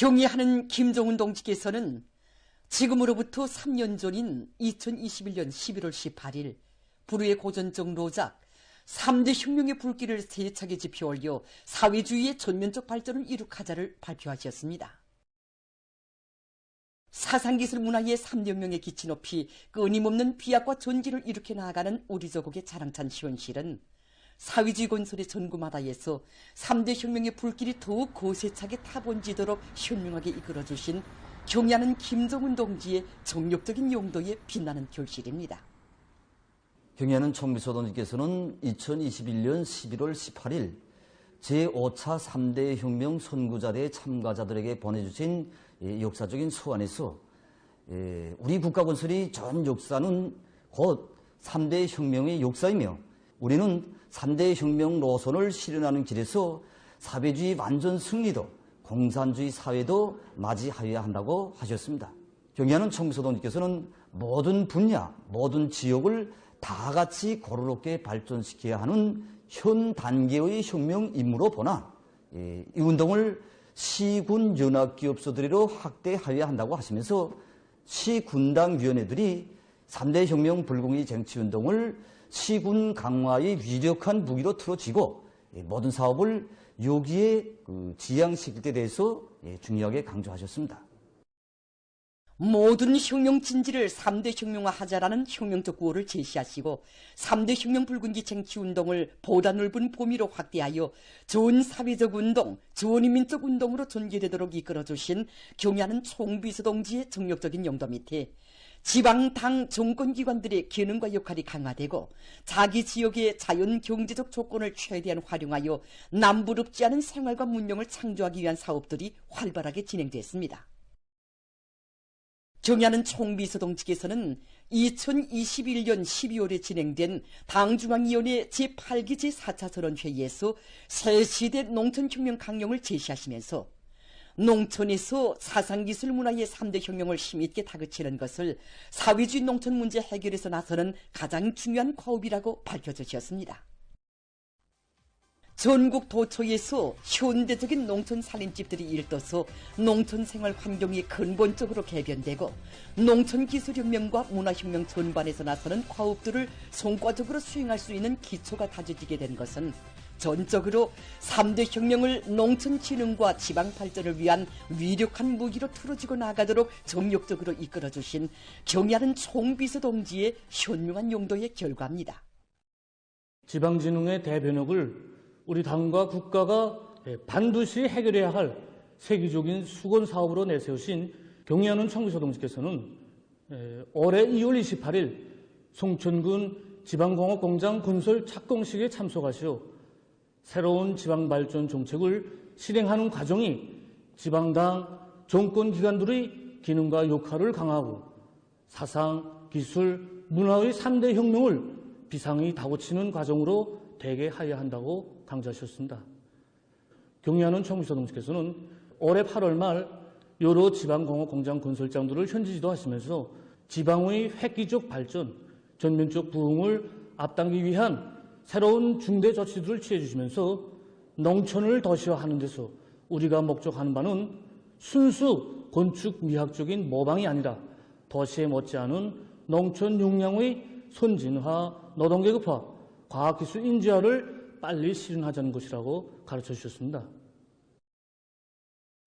경의하는 김정은 동지께서는 지금으로부터 3년 전인 2021년 11월 18일 불후의 고전적 노작 3대 혁명의 불길을 세차게 지펴올려 사회주의의 전면적 발전을 이룩하자를 발표하셨습니다. 사상기술 문화의 3혁명의 기치 높이 끊임없는 비약과 전기를 일으켜 나아가는 우리 조국의 자랑찬 현실은 사회주의 건설의 전구마다에서 3대 혁명의 불길이 더욱 고세차게 타본지도록 현명하게 이끌어주신 경의하는 김정은 동지의 정력적인 용도에 빛나는 결실입니다. 경의하는 총비서 동지께서는 2021년 11월 18일 제5차 3대 혁명 선구자대 참가자들에게 보내주신 역사적인 서한에서 우리 국가 건설이 전 역사는 곧 3대 혁명의 역사이며 우리는 3대 혁명 노선을 실현하는 길에서 사회주의 완전 승리도 공산주의 사회도 맞이하여야 한다고 하셨습니다. 경의하는 총비서 동지께서는 모든 분야, 모든 지역을 다 같이 고루롭게 발전시켜야 하는 현 단계의 혁명 임무로 보나 이 운동을 시군 연합기업소들로 확대하여야 한다고 하시면서 시군당위원회들이 3대 혁명 불공의 쟁취운동을 시군 강화의 위력한 무기로 틀어쥐고 모든 사업을 여기에 지향시킬 때 대해서 중요하게 강조하셨습니다. 모든 혁명 진지를 3대 혁명화하자라는 혁명적 구호를 제시하시고 3대 혁명 불군기 쟁취운동을 보다 넓은 범위로 확대하여 전 사회적 운동, 전 인민적 운동으로 전개되도록 이끌어주신 경의하는 총비서 동지의 정력적인 용도 밑에 지방당 정권기관들의 기능과 역할이 강화되고 자기 지역의 자연 경제적 조건을 최대한 활용하여 남부럽지 않은 생활과 문명을 창조하기 위한 사업들이 활발하게 진행됐습니다. 경의하는 총비서 동지께서는 2021년 12월에 진행된 당중앙위원회 제8기 제4차 선언회의에서 새시대 농촌혁명 강령을 제시하시면서 농촌에서 사상기술 문화의 3대 혁명을 힘있게 다그치는 것을 사회주의 농촌 문제 해결에서 나서는 가장 중요한 과업이라고 밝혀주셨습니다. 전국 도처에서 현대적인 농촌 살림집들이 일떠서 농촌 생활 환경이 근본적으로 개변되고 농촌 기술혁명과 문화혁명 전반에서 나서는 과업들을 성과적으로 수행할 수 있는 기초가 다져지게 된 것은 전적으로 3대 혁명을 농촌 진흥과 지방 발전을 위한 위력한 무기로 틀어지고 나가도록 정력적으로 이끌어주신 경의하는 총비서 동지의 현명한 용도의 결과입니다. 지방진흥의 대변혁을 우리 당과 국가가 반드시 해결해야 할 세계적인 수건 사업으로 내세우신 경의하는 총비서 동지께서는 올해 2월 28일 송천군 지방공업공장 건설 착공식에 참석하시어 새로운 지방발전 정책을 실행하는 과정이 지방당 정권기관들의 기능과 역할을 강화하고 사상, 기술, 문화의 3대 혁명을 비상히 다고치는 과정으로 되게 하여야 한다고 강조하셨습니다. 경의하는 총비서 동지께서는 올해 8월 말 여러 지방공업공장 건설장들을 현지 지도하시면서 지방의 획기적 발전, 전면적 부흥을 앞당기기 위한 새로운 중대 조치들을 취해 주시면서 농촌을 도시화하는 데서 우리가 목적하는 바는 순수 건축 미학적인 모방이 아니라 도시에 못지않은 농촌 역량의 선진화, 노동계급화, 과학기술 인재화를 빨리 실현하자는 것이라고 가르쳐 주셨습니다.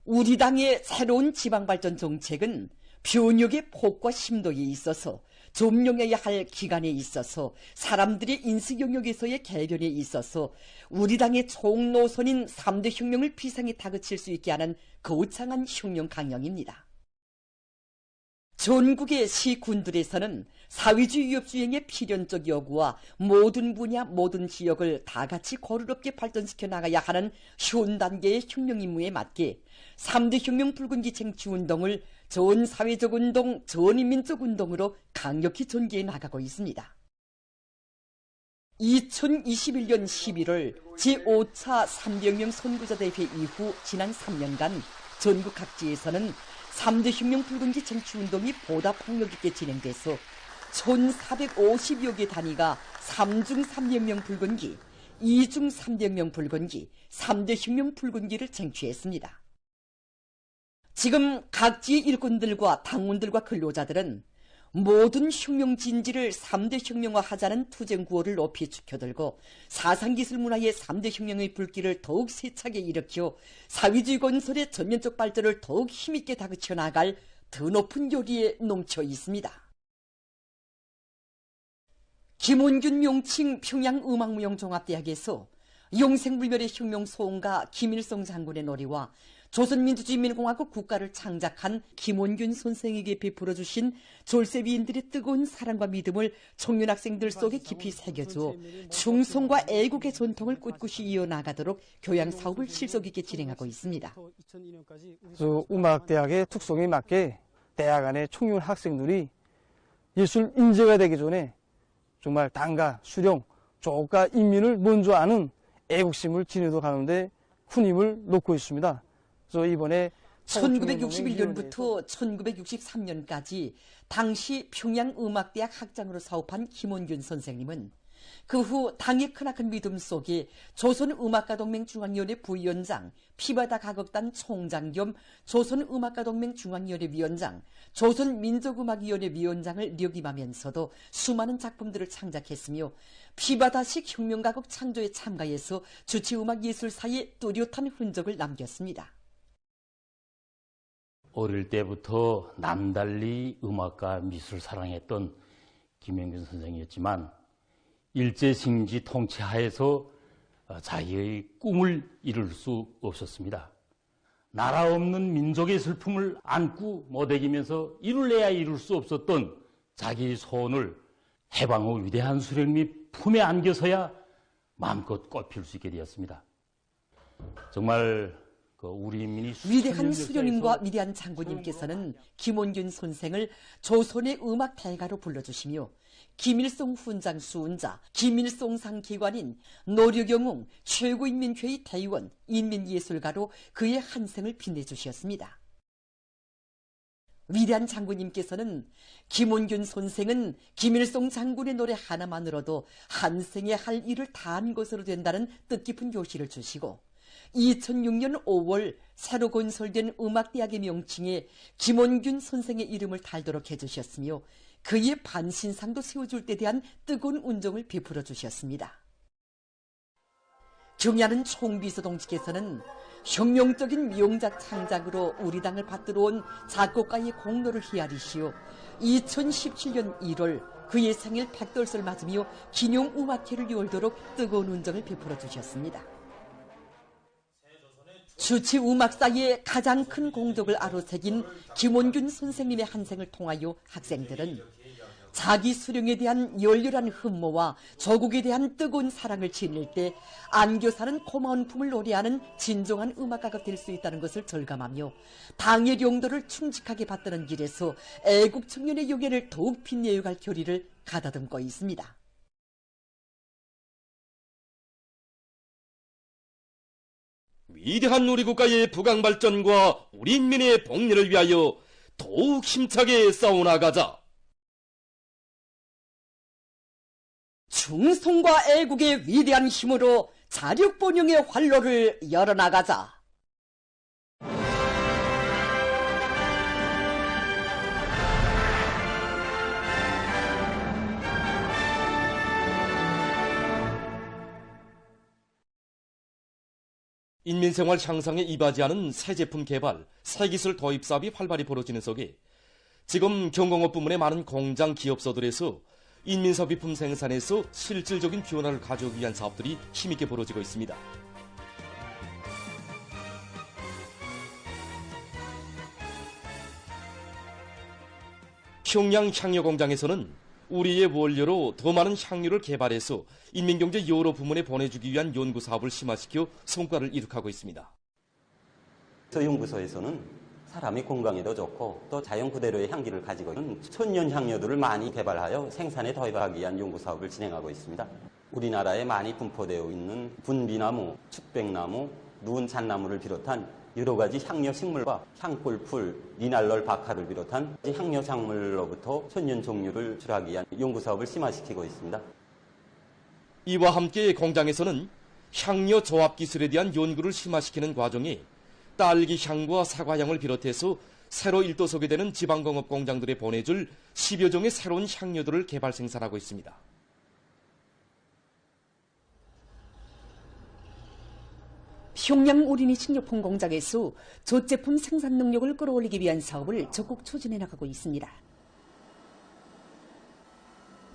우리 당의 새로운 지방발전 정책은 변혁의 폭과 심도에 있어서 점령해야 할 기간에 있어서 사람들의 인식 영역에서의 개변에 있어서 우리 당의 총노선인 3대 혁명을 비상히 다그칠 수 있게 하는 거창한 혁명 강령입니다. 전국의 시군들에서는 사회주의 위협주행의 필연적 요구와 모든 분야, 모든 지역을 다 같이 고루롭게 발전시켜 나가야 하는 현 단계의 혁명 임무에 맞게 3대 혁명 붉은기 쟁취운동을 전 사회적 운동, 전 인민적 운동으로 강력히 전개해 나가고 있습니다. 2021년 11월 제5차 3대 혁명 선구자대회 이후 지난 3년간 전국 각지에서는 3대 혁명 붉은기 쟁취운동이 보다 폭력있게 진행돼서 1,450여 개 단위가 3중 3혁명 붉은기, 2중 3혁명 붉은기, 3대 혁명 붉은기를 쟁취했습니다. 지금 각지 일꾼들과 당원들과 근로자들은 모든 혁명 진지를 3대 혁명화하자는 투쟁 구호를 높이 축혀들고 사상기술 문화의 3대 혁명의 불길을 더욱 세차게 일으켜 사회주의 건설의 전면적 발전을 더욱 힘있게 다그쳐 나갈 더 높은 요리에 넘쳐 있습니다. 김원균 명칭 평양음악무용종합대학에서 용생불멸의 혁명 소원가 김일성 장군의 노래와 조선민주주의민공화국 국가를 창작한 김원균 선생에게 베풀어 주신 졸세비인들의 뜨거운 사랑과 믿음을 청년 학생들 속에 깊이 새겨주어 충성과 애국의 전통을 꿋꿋이 이어나가도록 교양 사업을 실속 있게 진행하고 있습니다. 음악대학의 특성에 맞게 대학 안의 청년 학생들이 예술 인재가 되기 전에 정말 당가, 수령, 조국과 인민을 먼저 아는 애국심을 지니도 가는데 큰 힘을 놓고 있습니다. 그래서 이번에 1961년부터 1963년까지 당시 평양음악대학 학장으로 사업한 김원균 선생님은 그 후 당의 크나큰 믿음 속에 조선음악가동맹 중앙위원회 부위원장, 피바다 가곡단 총장 겸 조선음악가동맹 중앙위원회 위원장, 조선민족음악위원회 위원장을 역임하면서도 수많은 작품들을 창작했으며 피바다식 혁명가곡 창조에 참가해서 주치음악예술사에 뚜렷한 흔적을 남겼습니다. 어릴 때부터 남달리 음악과 미술 사랑했던 김원균 선생이었지만 일제식민지 통치하에서 자기의 꿈을 이룰 수 없었습니다. 나라 없는 민족의 슬픔을 안고 모대기면서 이룰래야 이룰 수 없었던 자기의 소원을 해방 후 위대한 수령님이 품에 안겨서야 마음껏 꽃필 수 있게 되었습니다. 정말 우리 인민이 위대한 수령님과 위대한 장군님께서는 김원균 선생을 조선의 음악 대가로 불러주시며 김일성 훈장 수훈자, 김일성상 기관인 노류경웅 최고인민회의 대의원, 인민예술가로 그의 한 생을 빛내주셨습니다. 위대한 장군님께서는 김원균 선생은 김일성 장군의 노래 하나만으로도 한 생에 할 일을 다한 것으로 된다는 뜻깊은 교시를 주시고 2006년 5월 새로 건설된 음악대학의 명칭에 김원균 선생의 이름을 달도록 해주셨으며 그의 반신상도 세워줄 때 대한 뜨거운 운정을 베풀어 주셨습니다. 경야는 총비서 동지께서는 혁명적인 명작 창작으로 우리 당을 받들어 온 작곡가의 공로를 헤아리시오 2017년 1월 그의 생일 100돌을 맞으며 기념음악회를 열도록 뜨거운 운정을 베풀어 주셨습니다. 주치 음악사에 가장 큰 공덕을 아로새긴 김원균 선생님의 한 생을 통하여 학생들은 자기 수령에 대한 열렬한 흠모와 조국에 대한 뜨거운 사랑을 지닐 때 안교사는 고마운 품을 노래하는 진정한 음악가가 될 수 있다는 것을 절감하며 당의 용도를 충직하게 받드는 길에서 애국 청년의 용해를 더욱 빛내어갈 결의를 가다듬고 있습니다. 위대한 우리 국가의 부강 발전과 우리 인민의 복리를 위하여 더욱 힘차게 싸워나가자. 충성과 애국의 위대한 힘으로 자력번영의 활로를 열어나가자. 인민생활 향상에 이바지하는 새 제품 개발, 새 기술 도입 사업이 활발히 벌어지는 속에 지금 경공업 부문의 많은 공장 기업소들에서 인민소비품 생산에서 실질적인 변화를 가져오기 위한 사업들이 힘있게 벌어지고 있습니다. 평양 향료공장에서는 우리의 원료로 더 많은 향료를 개발해서 인민경제 여러 부문에 보내주기 위한 연구사업을 심화시켜 성과를 이룩하고 있습니다. 저 연구소에서는 사람이 건강에도 좋고 또 자연 그대로의 향기를 가지고 있는 천연 향료들을 많이 개발하여 생산에 도입하기 위한 연구사업을 진행하고 있습니다. 우리나라에 많이 분포되어 있는 분비나무, 측백나무, 누운 잣나무를 비롯한 여러 가지 향료 식물과 향꿀풀, 리날롤 박하를 비롯한 향료 작물로부터 천연 종류를 추출하기 위한 연구사업을 심화시키고 있습니다. 이와 함께 공장에서는 향료 조합 기술에 대한 연구를 심화시키는 과정에 딸기 향과 사과 향을 비롯해서 새로 일도속이 되는 지방공업 공장들에 보내줄 10여 종의 새로운 향료들을 개발 생산하고 있습니다. 평양 우리니 식료품 공장에서 조제품 생산 능력을 끌어올리기 위한 사업을 적극 추진해 나가고 있습니다.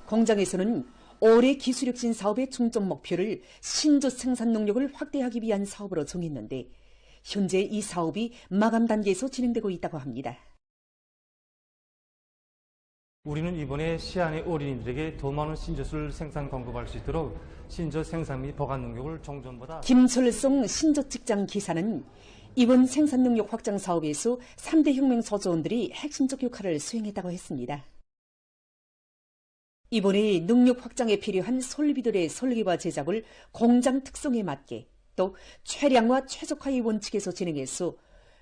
공장에서는 올해 기술혁신 사업의 중점 목표를 신조 생산 능력을 확대하기 위한 사업으로 정했는데 현재 이 사업이 마감 단계에서 진행되고 있다고 합니다. 우리는 이번에 시안의 어린이들에게 더 많은 신젓을 생산 공급할 수 있도록 신젓 생산 및 보관 능력을 종전보다 김철송 신젓 직장 기사는 이번 생산 능력 확장 사업에서 3대 혁명 소조원들이 핵심적 역할을 수행했다고 했습니다. 이번에 능력 확장에 필요한 설비들의 설계와 제작을 공장 특성에 맞게 또 최량화 최적화의 원칙에서 진행해서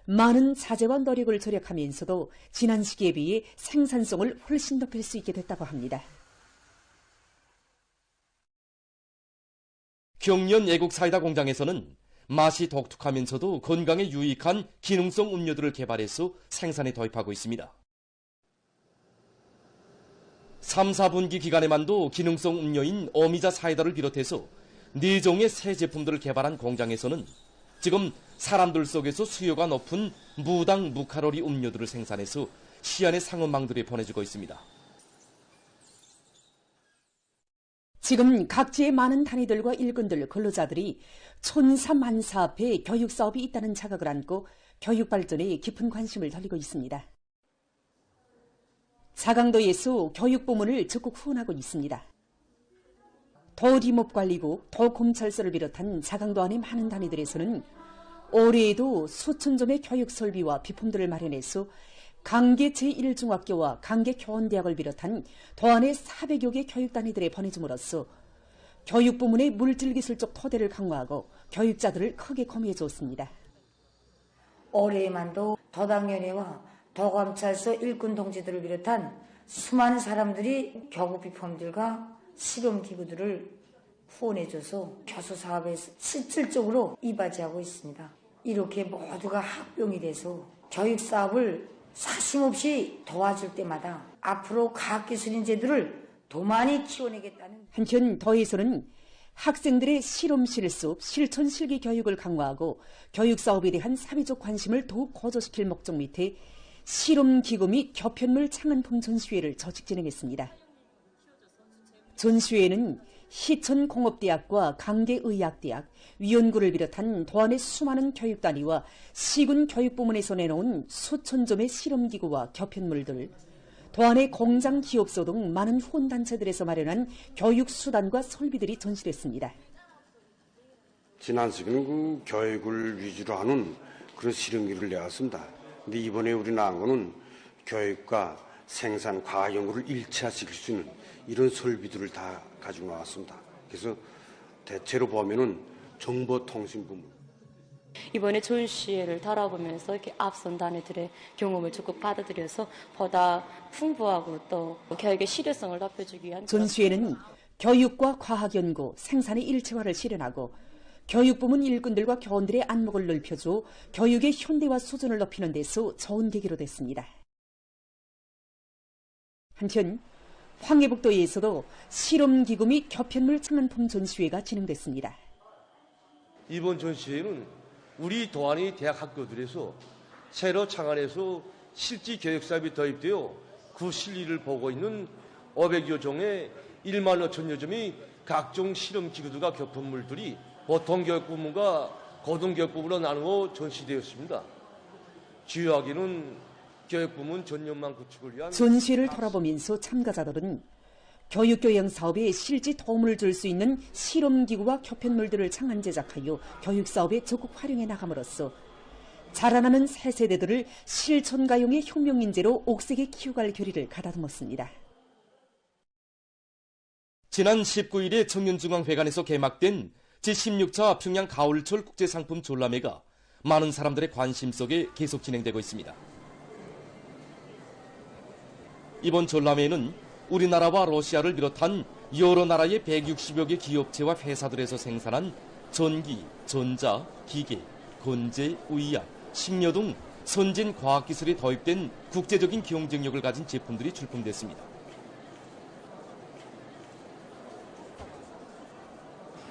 많은 자재와 노력을 절약하면서도 지난 시기에 비해 생산성을 훨씬 높일 수 있게 됐다고 합니다. 경연 애국 사이다 공장에서는 맛이 독특하면서도 건강에 유익한 기능성 음료들을 개발해서 생산에 도입하고 있습니다. 3, 4분기 기간에만도 기능성 음료인 어미자 사이다를 비롯해서 4종의 새 제품들을 개발한 공장에서는 지금 사람들 속에서 수요가 높은 무당 무칼로리 음료들을 생산해서 시안의 상업망들에 보내주고 있습니다. 지금 각지의 많은 단위들과 일꾼들, 근로자들이 천사만사 앞에 교육사업이 있다는 자각을 안고 교육 발전에 깊은 관심을 돌리고 있습니다. 자강도에서 교육부문을 적극 후원하고 있습니다. 도림업관리국, 도검찰서를 비롯한 자강도 안의 많은 단위들에서는 올해에도 수천 점의 교육 설비와 비품들을 마련해서 강계 제1중학교와 강계 교원대학을 비롯한 도안의 400여 개 교육단위들에 보내줌으로써 교육부문의 물질기술적 토대를 강화하고 교육자들을 크게 공유해 줬습니다. 올해에만도 도당연회와 도검찰서 일꾼 동지들을 비롯한 수많은 사람들이 교구 비품들과 실험기구들을 후원해줘서 교수사업에 실질적으로 이바지하고 있습니다. 이렇게 모두가 합병이 돼서 교육사업을 사심없이 도와줄 때마다 앞으로 과학기술 인재들을 더 많이 키워내겠다는. 한편 도에서는 학생들의 실험 실습, 실천 실기 교육을 강화하고 교육사업에 대한 사회적 관심을 더욱 고조시킬 목적 밑에 실험기구 및 교편물 창안품 전시회를 조직 진행했습니다. 전시회에는 희천공업대학과 강계의학대학, 위원구를 비롯한 도안의 수많은 교육단위와 시군 교육부문에서 내놓은 수천 점의 실험기구와 교편물들, 도안의 공장 기업소 등 많은 후원단체들에서 마련한 교육수단과 설비들이 전시됐습니다. 지난 시기는 그 교육을 위주로 하는 그런 실험기를 내왔습니다. 근데 이번에 우리 나온 거는 교육과 생산, 과학 연구를 일치화시킬 수 있는 이런 설비들을 다 가지고 나왔습니다. 그래서 대체로 보면은 정보통신부문. 이번에 전시회를 돌아보면서 이렇게 앞선 단위들의 경험을 적극 받아들여서 보다 풍부하고 또 교육의 실효성을 높여주기 위한 전시회는 교육과 과학연구, 생산의 일체화를 실현하고 교육부문 일꾼들과 교원들의 안목을 넓혀줘 교육의 현대화 수준을 높이는 데서 좋은 계기로 됐습니다. 한편 황해북도에서도 실험기구 및 교편물 창안품 전시회가 진행됐습니다. 이번 전시회는 우리 도안의 대학 학교들에서 새로 창안해서 실지 교육사업이 도입되어 그 실리를 보고 있는 500여 종의 1만 5천여 점의 각종 실험기구들과 교편물들이 보통 교육부문과 고등교육부문으로 나누어 전시되었습니다. 주요하게는 교육부문 전년만 구축을 위한 전시회를 돌아보면서 참가자들은 교육교양 사업에 실제 도움을 줄 수 있는 실험기구와 교편물들을 창안 제작하여 교육사업에 적극 활용해 나감으로써 자라나는 새 세대들을 실천가용의 혁명인재로 옥색에 키워갈 결의를 가다듬었습니다. 지난 19일에 청년중앙회관에서 개막된 제16차 평양 가을철 국제상품 전람회가 많은 사람들의 관심 속에 계속 진행되고 있습니다. 이번 전람회에는 우리나라와 러시아를 비롯한 여러 나라의 160여 개 기업체와 회사들에서 생산한 전기, 전자, 기계, 건재, 의약, 식료 등 선진 과학기술이 도입된 국제적인 경쟁력을 가진 제품들이 출품됐습니다.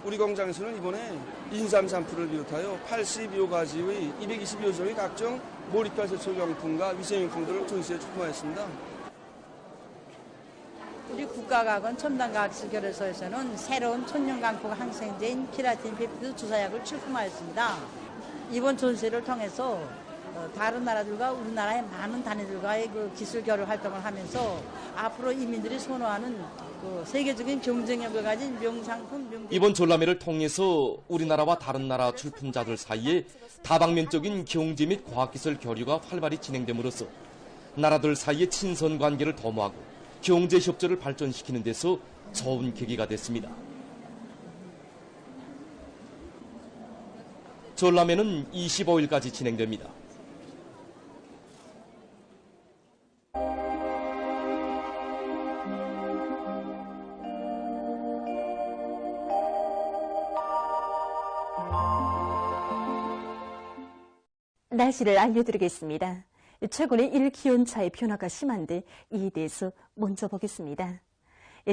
우리 공장에서는 이번에 인삼 샴푸를 비롯하여 82여 가지의 220여 종의 각종 몰입발 세척용품과 위생용품들을 전시에 출품하였습니다. 우리 국가과학원 첨단과학기술교류소에서는 새로운 천연강포 항생제인 키라틴 펩티드 주사약을 출품하였습니다. 이번 전시를 통해서 다른 나라들과 우리나라의 많은 단위들과의 그 기술 교류 활동을 하면서 앞으로 이민들이 선호하는 그 세계적인 경쟁력을 가진 명상품 이번 전람회를 통해서 우리나라와 다른 나라 출품자들 사이에 다방면적인 경제 및 과학기술 교류가 활발히 진행됨으로써 나라들 사이의 친선 관계를 도모하고 경제 협조를 발전시키는 데서 좋은 계기가 됐습니다. 전람회는 25일까지 진행됩니다. 날씨를 알려드리겠습니다. 최근에 일기온차의 변화가 심한데 이에 대해서 먼저 보겠습니다.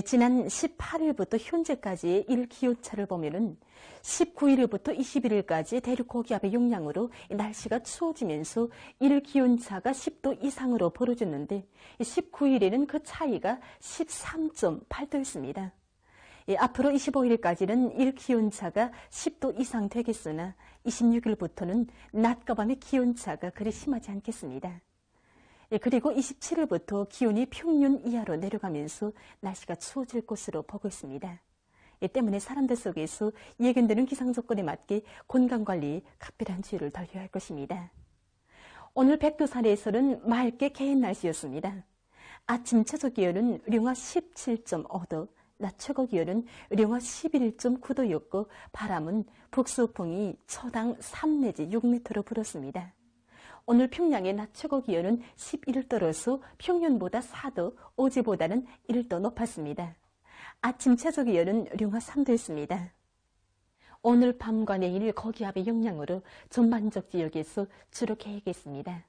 지난 18일부터 현재까지의 일기온차를 보면은 19일부터 21일까지 대륙 고기압의 영향으로 날씨가 추워지면서 일기온차가 10도 이상으로 벌어졌는데 19일에는 그 차이가 13.8도였습니다. 앞으로 25일까지는 일기온차가 10도 이상 되겠으나 26일부터는 낮과 밤의 기온차가 그리 심하지 않겠습니다. 그리고 27일부터 기온이 평년 이하로 내려가면서 날씨가 추워질 것으로 보고 있습니다. 이 때문에 사람들 속에서 예견되는 기상조건에 맞게 건강관리에 각별한 주의를 다해야 할 것입니다. 오늘 백두산에서는 맑게 개인 날씨였습니다. 아침 최저기온은 령화 17.5도, 낮 최고기온은 령화 11.9도였고 바람은 북서풍이 초당 3 내지 6m로 불었습니다. 오늘 평양의 낮 최고기온은 11도로서 평년보다 4도, 어제보다는 1도 높았습니다. 아침 최저기온은 령화 3도였습니다. 오늘 밤과 내일 고기압의 영향으로 전반적 지역에서 주로 개겠습니다.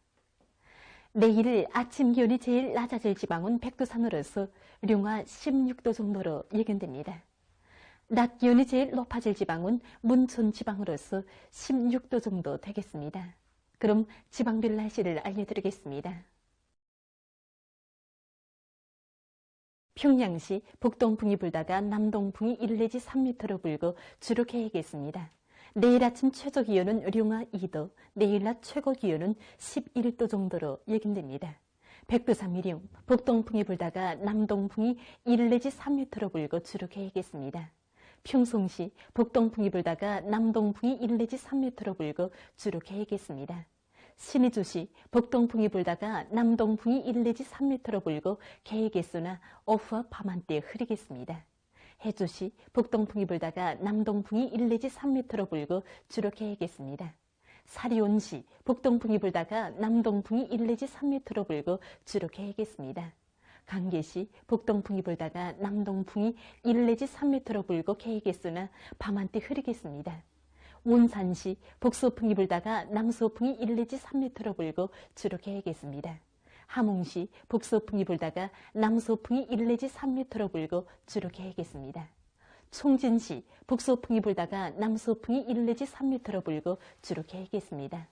내일 아침 기온이 제일 낮아질 지방은 백두산으로서 령화 16도 정도로 예견됩니다. 낮 기온이 제일 높아질 지방은 문천 지방으로서 16도 정도 되겠습니다. 그럼 지방별 날씨를 알려드리겠습니다. 평양시 북동풍이 불다가 남동풍이 1 내지 3m로 불고 주로 개겠습니다. 내일 아침 최저기온은 령화 2도, 내일 낮 최고기온은 11도 정도로 예견됩니다. 백두산 미령, 북동풍이 불다가 남동풍이 1 내지 3m로 불고 주로 개겠습니다. 평송시, 북동풍이 불다가 남동풍이 1 내지 3m로 불고 주로 개겠습니다. 신의주시, 북동풍이 불다가 남동풍이 1 내지 3m로 불고 개겠으나 오후와 밤한때 흐리겠습니다. 해주시, 북동풍이 불다가 남동풍이 1 내지 3m로 불고 주로 개겠습니다. 사리온시, 북동풍이 불다가 남동풍이 1 내지 3m로 불고 주로 개겠습니다. 강계시, 북동풍이 불다가 남동풍이 1 내지 3m로 불고 개겠으나 밤한때 흐리겠습니다. 원산시, 북서풍이 불다가 남서풍이 1 내지 3m로 불고 주로 개겠습니다. 함흥시, 북서풍이 불다가 남서풍이 1 내지 3m로 불고 주로 개겠습니다. 총진시, 북서풍이 불다가 남서풍이 1 내지 3m로 불고 주로 개겠습니다.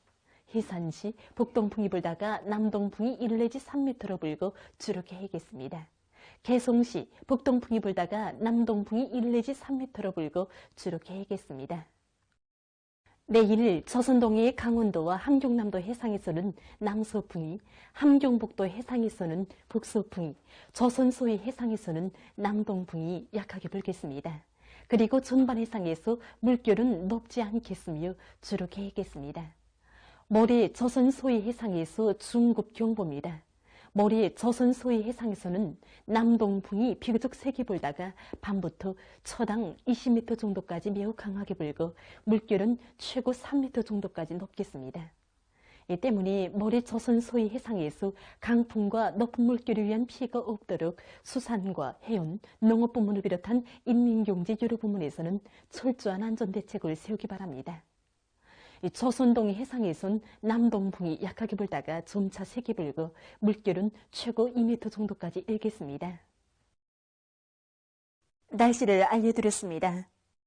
해산시, 북동풍이 불다가 남동풍이 1 내지 3m로 불고 주로 개겠습니다. 개성시, 북동풍이 불다가 남동풍이 1 내지 3m로 불고 주로 개겠습니다. 내일 조선동해의 강원도와 함경남도 해상에서는 남서풍이, 함경북도 해상에서는 북서풍이, 조선소해 해상에서는 남동풍이 약하게 불겠습니다. 그리고 전반 해상에서 물결은 높지 않겠으며 주로 개겠습니다. 모레 조선소해 해상에서 중급 경보입니다. 모레 조선소해 해상에서는 남동풍이 비교적 세게 불다가 밤부터 초당 20m 정도까지 매우 강하게 불고 물결은 최고 3m 정도까지 높겠습니다. 이 때문에 모레 조선소해 해상에서 강풍과 높은 물결을 위한 피해가 없도록 수산과 해운, 농업 부문을 비롯한 인민경제 여러 부문에서는 철저한 안전대책을 세우기 바랍니다. 이 조선동해 해상에선 남동풍이 약하게 불다가 점차 세게 불고 물결은 최고 2m 정도까지 일겠습니다. 날씨를 알려드렸습니다.